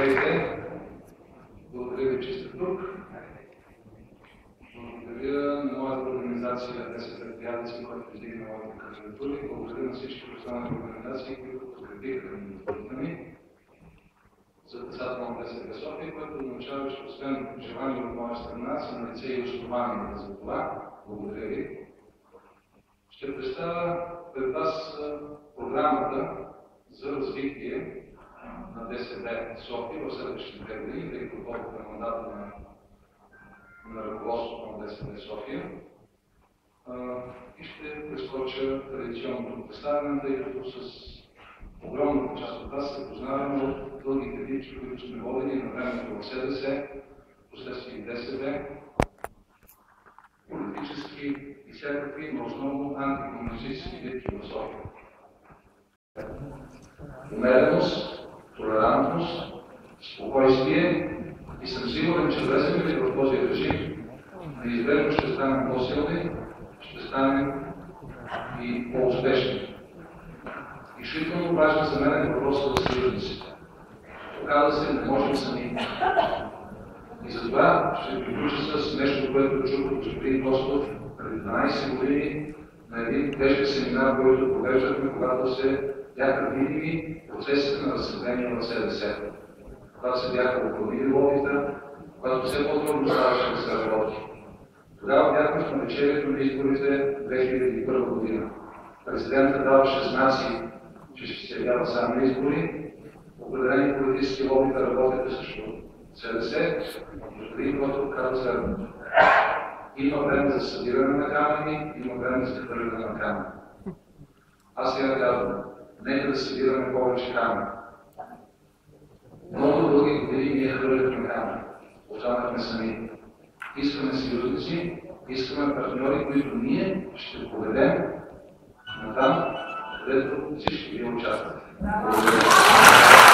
Здравейте! Благодаря ви, че сте тук. Благодаря на моята организация ДСП Приятелци, която издигна моите кандидатури. Благодаря на всички останали организации, които подкрепиха кандидатурата ми за председател на ДСП София, което означава, че освен желание от моя страна, са налице и основания за това. Благодаря ви. Ще представя пред вас програмата за развитие на ДСП София в следващите 2 години, тъй като колкото е мандата на ръководството на ДСП София. И ще прескоча традиционното представяне, тъй като с огромната част от вас се познаваме от дългите битки, които сме водени на времето в СДС, последствие в ДСБ, политически и всякакви, но основно антикомунистически битки в София. Умереност, толерантност, спокойствие и съм сигурен, че влезем ли в този режим, неизбежно ще станем по-силни, ще станем и по-успешни. Изключително важен за мен е въпросът за съюзниците. Оказва се, не можем сами. И затова ще приключа с нещо, което чух от господин Костов преди 12 години на един тежък семинар, който провеждахме, когато се бяха видими процесите на разсъждение в СДС. Когато се бяха оправили лобита, когато все по-трудно ставаше да се работи. Тогава бяхме в навечерието на изборите 2001 година. Президентът даваше знаци, че ще се явява сам на избори. Определени политически лобита работеха срещу СДС. Господин Костов каза следното: има време за събиране на камъни, има време за хвърляне на камъни. Аз сега казвам, нека да събираме повече камъни. Много дълги години ние хвърляхме камъни. Останахме сами. Искаме съюзници, искаме партньори, които ние ще поведем на там, където всички вие участвате. Благодаря.